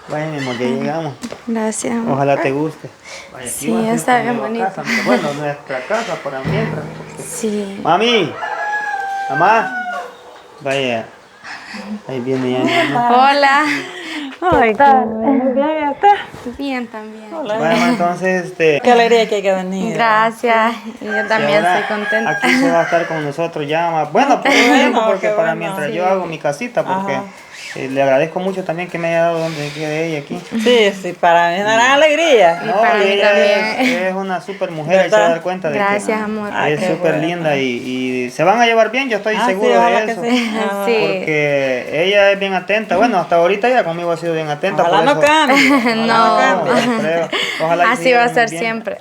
Vaya, mi amor, ya llegamos. Gracias, amor. Ojalá te guste. Vaya, aquí Sí, va a ser está tu bien nueva bonito. casa, bueno, nuestra casa para mientras. Sí. Mami, mamá. Vaya, ahí viene ya mi mamá. Hola. Ay, qué bueno. Bien, está. Bien también. Hola. Vaya, ma, entonces, Qué alegría que haya venido. Gracias. Y yo sí, también ahora estoy contenta. aquí se va a estar con nosotros ya, ma. Bueno, por un Qué tiempo, bueno, porque qué para bueno. mientras Sí. yo hago mi casita, porque Ajá. le agradezco mucho también que me haya dado donde quede ella aquí. Sí, sí, para mí es una gran alegría. Y No, para y mí ella también. es una super mujer, ahí se va a ¿Verdad? dar cuenta de Gracias, que amor. Ah, es qué súper bueno. linda y se van a llevar bien, yo estoy Ah, sí, seguro ojalá de que eso. sí. Ah, Sí. Porque ella es bien atenta, bueno, hasta ahorita ella conmigo ha sido bien atenta, Ojalá por no eso. cambie. Ojalá no No. cambie. yo creo. Ojalá y se Así va a lleven muy ser bien. siempre.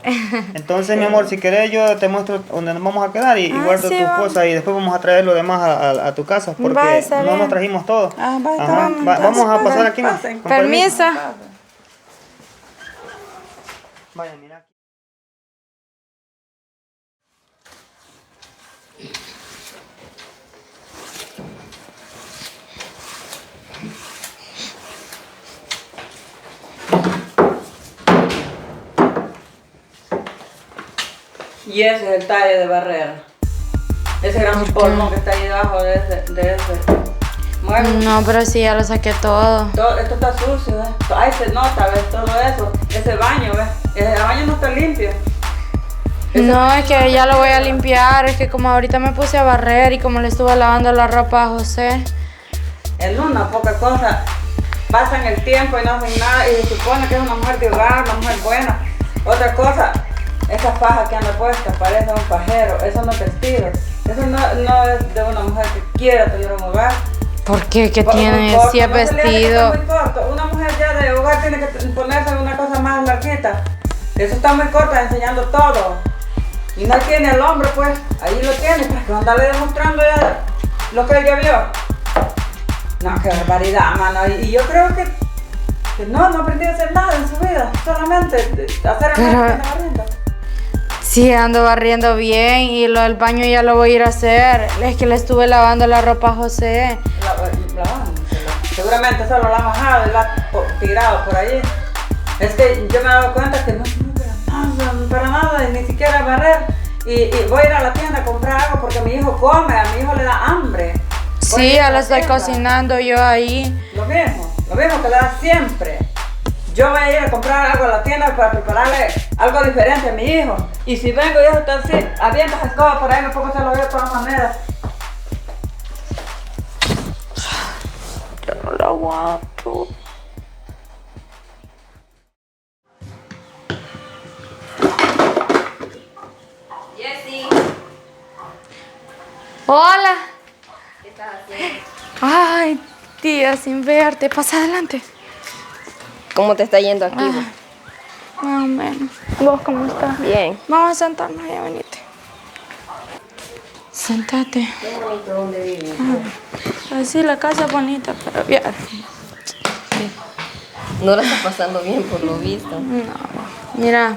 Entonces, mi amor, si querés, yo te muestro dónde nos vamos a quedar y Ah, guardo sí, tus vamos. cosas y después vamos a traer lo demás a tu casa Va, porque está no nos bien. trajimos todo. Ah, va, está Ajá. bien. Vamos a Pasen, pasar aquí, ma, pasen. con permiso. Permiso. Vaya, mira. Y ese es el talle de barrera. Ese gran polvo que está ahí debajo de ese mueble. No, pero sí, ya lo saqué todo. Esto está sucio, ¿ves? Ahí se nota, ¿ves? Todo eso. Ese baño, ¿ves? El baño no está limpio. No, es que ya lo voy a limpiar. Es que como ahorita me puse a barrer y como le estuve lavando la ropa a José. En una poca cosa pasan el tiempo y no hacen nada y se supone que es una mujer de hogar, una mujer buena. Otra cosa, esas fajas que anda puesta parece un pajero, eso no es vestido. Eso no es de una mujer que quiera tener un hogar. ¿Por qué? ¿Qué Muy tiene? corto, Si es no se le hace que vestido. está muy corto. Una mujer ya de hogar tiene que ponerse una cosa más larguita. Eso está muy corta, enseñando todo. Y no tiene el hombre, pues, ahí lo tiene, para que andarle demostrando ya lo que él ya vio. No, qué barbaridad, mano. Y yo creo que no aprendió a hacer nada en su vida, solamente hacer el Pero- barriendo. Sí, ando barriendo bien y lo del baño ya lo voy a ir a hacer. Es que le estuve lavando la ropa a José. Lavándoselo. Seguramente eso lo ha mojado y lo ha tirado por allí. Es que yo me he dado cuenta que no para nada, y ni siquiera barrer. Y voy a ir a la tienda a comprar algo porque mi hijo come, a mi hijo le da hambre. Voy a Sí, ir a ya la lo estoy tienda. cocinando yo ahí. Lo mismo que le da siempre. Yo voy a ir a comprar algo a la tienda para prepararle algo diferente a mi hijo. Y si vengo y eso está así, avientas escoba por ahí, me pongo a hacerlo yo de todas maneras. Yo no lo aguanto. Jessy, Hola. ¿qué estás haciendo? Ay, tía, sin verte. Pasa adelante. ¿Cómo te está yendo aquí? Ah, más o menos. ¿Vos cómo estás? Bien. Vamos a sentarnos, ya venite. Sentate. Qué bonito donde vives. Así la casa es bonita, pero bien. No la estás pasando bien por lo visto. No, mira.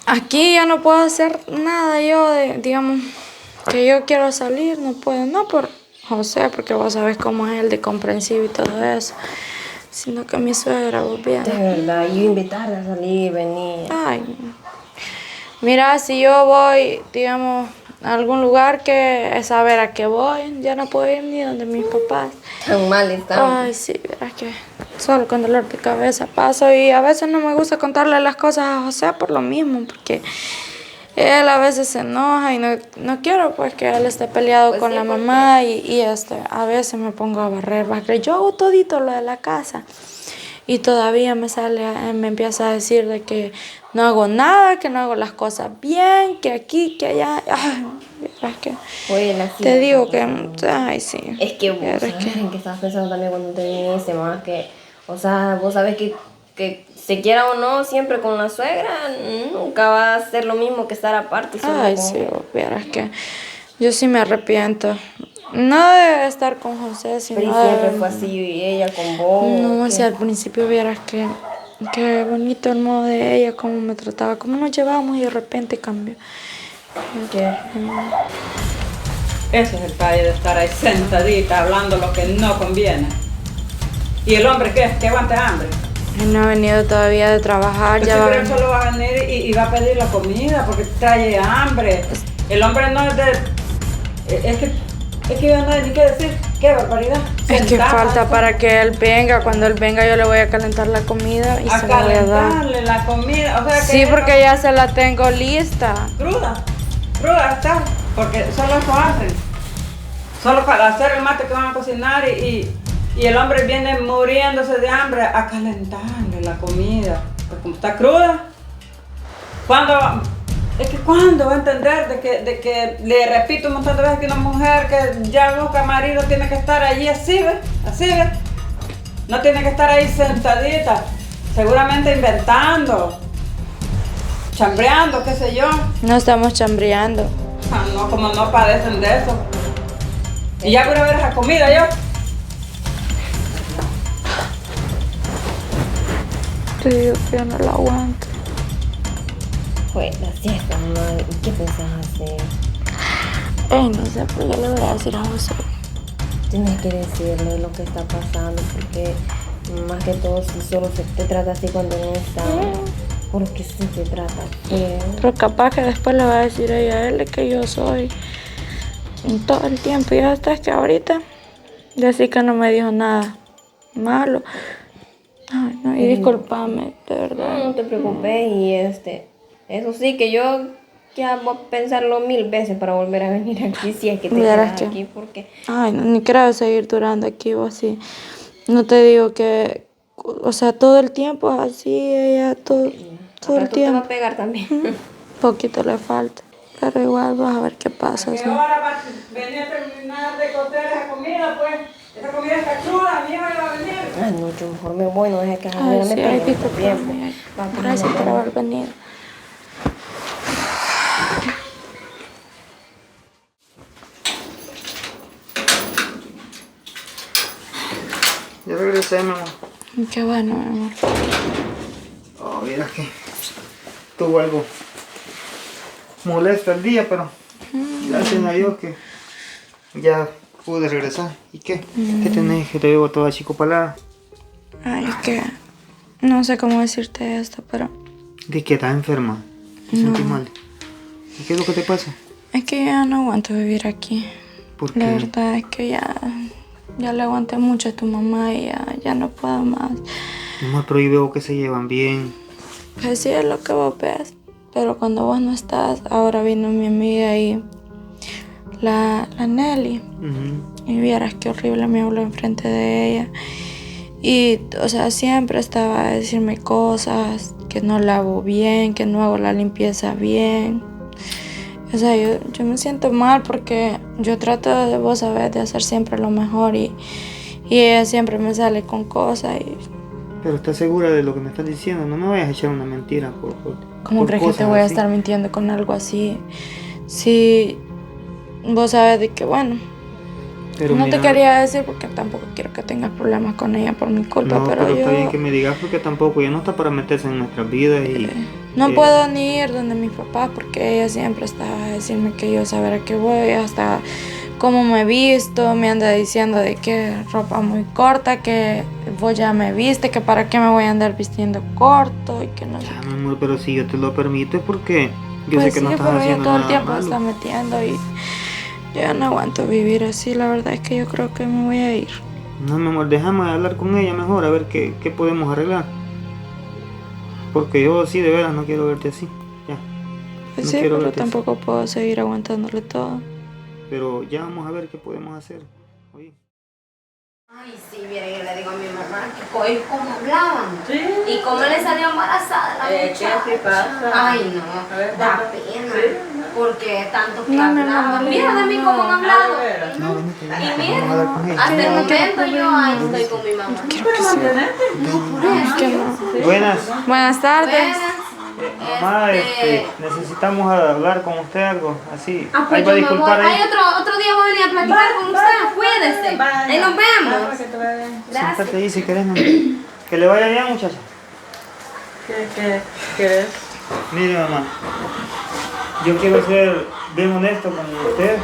Aquí ya no puedo hacer nada yo digamos, que yo quiero salir, no puedo. No por José, porque vos sabés cómo es él de comprensivo y todo eso. Sino que mi suegra, vos De vieras. verdad, yo invitarla a salir, venir. Ay, mira, si yo voy, digamos, a algún lugar que es saber a qué voy, ya no puedo ir ni donde mis papás. Tan mal estamos. Ay, sí, verás que solo con dolor de cabeza paso y a veces no me gusta contarle las cosas a José por lo mismo, porque él a veces se enoja y no quiero pues que él esté peleado Pues con sí, la porque- mamá y a veces me pongo a barrer. Yo hago todito lo de la casa y todavía me empieza a decir de que no hago nada, que no hago las cosas bien, que aquí, que allá. Ay, verás que Oye, la te digo que, ay, sí. Es que vos Verás sabes en qué estabas pensando también cuando te viniste, más que, o sea, vos sabes que se quiera o no, siempre con la suegra, nunca va a ser lo mismo que estar aparte. Solo Ay, con- sí, vieras que yo sí me arrepiento. No de estar con José, sino Pero y siempre fue así, y ella con vos. No, ¿qué? si al principio vieras que qué bonito el modo de ella, cómo me trataba, cómo nos llevábamos y de repente cambió. ¿Qué? Ese es el talle de estar ahí sentadita hablando lo que no conviene. ¿Y el hombre qué? ¿Que aguanta hambre? Él no ha venido todavía de trabajar, Pues ya sí, va a pero él venir. solo va a venir y va a pedir la comida porque trae hambre. El hombre no es de... Es que yo no hay ni qué decir. ¡Qué barbaridad! Es que Sentada, falta para que él venga. Cuando él venga yo le voy a calentar la comida y a se la voy a dar. calentarle la comida. O sea que Sí, porque ya se la tengo lista. Cruda está, porque solo eso hacen. Solo para hacer el mate que van a cocinar y el hombre viene muriéndose de hambre a calentarle la comida. Pues como está cruda, ¿cuándo va a entender de que le repito un montón de veces que una mujer que ya busca marido tiene que estar allí así, ¿ves? Así, ¿ves? No tiene que estar ahí sentadita, seguramente inventando, chambreando, qué sé yo. No estamos chambreando. Ah, no, como no padecen de eso. Y ya voy a ver esa comida yo. Te digo que yo no la aguanto. Pues la siesta, mamá. ¿Y qué pensás hacer? No sé, pero yo le voy a decir a José. Tienes que decirle lo que está pasando, porque más que todo, si solo se te trata así cuando no está, porque si te trata feo. Pero capaz que después le va a decir ella a él que yo soy en todo el tiempo. Y hasta que ahorita decir que no me dijo nada malo. Ay, no, y discúlpame, de verdad. No te preocupes, y eso sí, que yo ya voy a pensarlo 1000 veces para volver a venir aquí, si es que te Vieras quedas que- aquí, porque... Ay, no, ni quiero seguir durando aquí o así. No te digo que, o sea, todo el tiempo es así, ella, todo el Al rato te va tiempo. a pegar también. Poquito le falta, pero igual vas a ver qué pasa. ¿A ¿sí? qué hora va a venir a terminar de cocer esa comida, pues? Esa comida está cruda, mi hija ya va a venir. Ay, no, yo mejor me voy, no dejes que Ay, me sí, pegue ay, mucho discúlpame, tiempo. ay. Va, pues, Gracias nos por vemos. haber venido. Ya regresé, mi amor. Qué bueno, mi amor. Oh, mira que tuvo algo molesto el día, pero gracias a Dios que ya pude regresar. ¿Y qué? ¿Qué tenés? Que te veo toda chicopalada. Ay, es que no sé cómo decirte esto, pero ¿De que estás enferma? ¿Te sentís mal? ¿Y qué es lo que te pasa? es que ya no aguanto vivir aquí. ¿Por La qué? verdad es que ya le aguanté mucho a tu mamá y ya no puedo más. Mi amor, pero yo veo que se llevan bien. Pues sí, es lo que vos ves. Pero cuando vos no estás, ahora vino mi amiga y la Nelly. Ujú. Y vieras qué horrible me habló enfrente de ella. Y, o sea, siempre estaba a decirme cosas, que no la hago bien, que no hago la limpieza bien. O sea, yo me siento mal porque yo trato de, vos sabés, de hacer siempre lo mejor y ella siempre me sale con cosas y... Pero ¿estás segura de lo que me estás diciendo? No me vayas a echar una mentira ¿Cómo por crees que te cosas voy a así. estar mintiendo con algo así? Si vos sabes de que, bueno, Pero no mira, te quería decir porque tampoco quiero que tengas problemas con ella por mi culpa, no, pero yo está bien que me digas porque tampoco ella no está para meterse en nuestras vidas y... no puedo ni ir donde mis papás porque ella siempre está a decirme que yo saber a qué voy, hasta cómo me he visto, me anda diciendo de que ropa muy corta, que vos ya me viste, que para qué me voy a andar vistiendo corto y que no sé. Ya, mi amor, pero si yo te lo permito es porque yo Pues sé que sí, no estás pero ella haciendo todo el nada tiempo malo. está metiendo y yo ya no aguanto vivir así, la verdad es que yo creo que me voy a ir. No, mi amor, déjame hablar con ella mejor, a ver qué podemos arreglar. Porque yo sí, de veras, no quiero verte así. Ya. Pues No sí, quiero pero verte así. tampoco puedo seguir aguantándole todo. Pero ya vamos a ver qué podemos hacer. Oye. Ay, sí, mira, yo le digo a mi mamá que hoy cómo hablaban. Sí. Y cómo le salió embarazada la ¿Qué muchacha. te pasa? Ay, no, A ver, da cuenta. pena. Sí. Porque tanto que No, mi hablaban. mamá le Mira de mí dijo, cómo han hablado. No, venite, Y venite, vamos a hablar con mira, ella. hasta el Sí, momento yo ay, estoy con mi mamá. Pero mantenerte. Es que no. Buenas. Buenas tardes. Mamá, necesitamos hablar con usted algo, así. Ah, pues Ahí va a yo me voy. disculpar Ay, ahí. otro día voy a venir a platicar con usted. Cuídese. Ahí nos vemos. Que te vaya bien. Gracias. Siéntate ahí si querés, mamá. Que le vaya bien, muchacha. ¿Qué querés? Mire, mamá, yo quiero ser bien honesto con usted.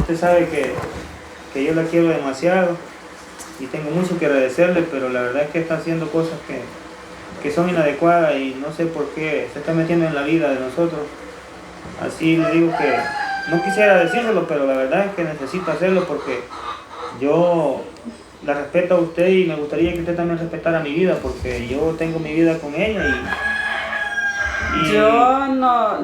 Usted sabe que yo la quiero demasiado. y tengo mucho que agradecerle, pero la verdad es que está haciendo cosas que son inadecuadas y no sé por qué se está metiendo en la vida de nosotros. Así le digo que no quisiera decírselo, pero la verdad es que necesito hacerlo porque yo la respeto a usted y me gustaría que usted también respetara mi vida, porque yo tengo mi vida con ella y Yo no,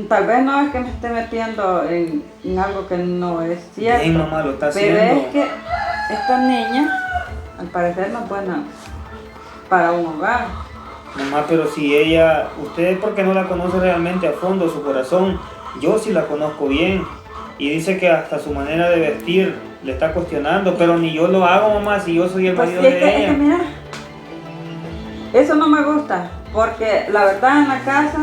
tal vez no es que me esté metiendo en algo que no es cierto. bien, mamá, lo está pero haciendo. es que esta niña, al parecer, no es buena para un hogar. Mamá, pero si ella, usted porque no la conoce realmente a fondo, su corazón, yo sí la conozco bien. Y dice que hasta su manera de vestir le está cuestionando, pero ni yo lo hago, mamá, si yo soy el Pues marido sí, es de que ella. mira, eso no me gusta, porque la verdad en la casa,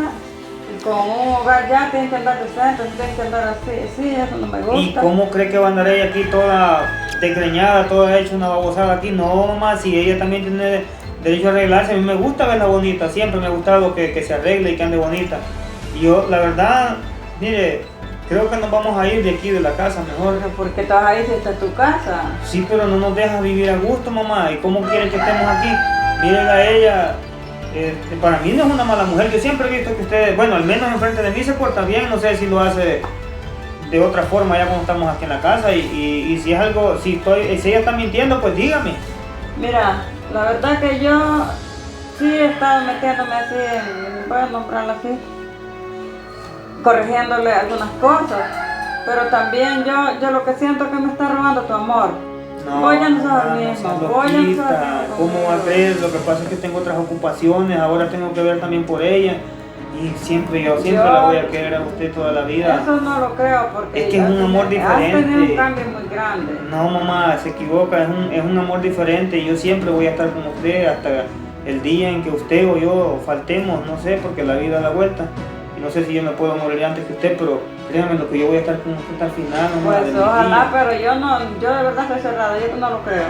con un hogar ya tienen que andar decente, tienen que andar así, sí, eso no me gusta. ¿Y cómo cree que va a andar ella aquí toda desgreñada, toda hecha una babosada aquí? No, mamá, si ella también tiene derecho a arreglarse. A mí me gusta verla bonita, siempre me ha gustado que se arregle y que ande bonita. Y yo, la verdad, mire, creo que nos vamos a ir de aquí, de la casa, mejor. Pero ¿por qué te vas a ir si esta es tu casa? Sí, pero no nos deja vivir a gusto, mamá. ¿Y cómo quieren que estemos aquí? Miren a ella. Para mí no es una mala mujer. Yo siempre he visto que usted, bueno, al menos enfrente de mí se porta bien. No sé si lo hace de otra forma ya cuando estamos aquí en la casa. Y si es algo, si ella está mintiendo, pues dígame. Mira, la verdad que yo sí he estado metiéndome así, voy a nombrarla así, corrigiéndole algunas cosas, pero también yo lo que siento es que me está robando tu amor. Voy a no mamá, el no mismo, seas voy a no loquita. ¿Cómo va a creer? Lo que pasa es que tengo otras ocupaciones, ahora tengo que ver también por ella. Y siempre yo la voy a querer a usted toda la vida. Eso no lo creo porque Es que es un amor has tenido diferente. un cambio muy grande. No, mamá, se equivoca, es un amor diferente y yo siempre voy a estar con usted hasta el día en que usted o yo faltemos, no sé, porque la vida da vuelta. Y no sé si yo me puedo morir antes que usted, pero créanme lo que yo voy a estar con usted hasta el final, mamá. Pues ojalá, pero yo de verdad estoy cerrada, yo no lo creo,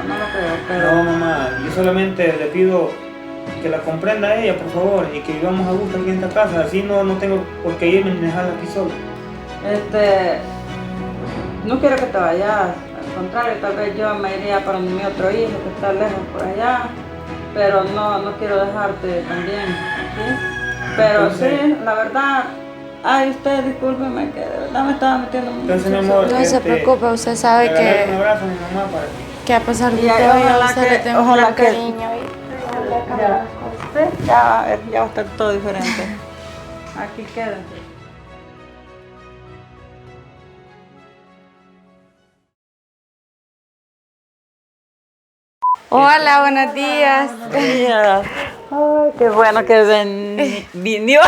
pero... No, mamá, yo solamente le pido que la comprenda a ella, por favor, y que vivamos a gusto aquí en esta casa, así no tengo por qué irme ni dejarla aquí sola. No quiero que te vayas, al contrario, tal vez yo me iría para mi otro hijo que está lejos por allá, pero no quiero dejarte también aquí. Pero Entonces, sí, la verdad, ay, usted discúlpeme que de verdad me estaba metiendo mucho. Entonces, mi amor, No se preocupe, usted sabe regalarle un que abrazo a mi mamá para a pesar de Y todo, yo a ojalá usted que- le tengo un ojalá gran que- cariño. Ya va a estar todo diferente. Aquí quédense. Hola, buenos días. Ay, qué bueno que vinió.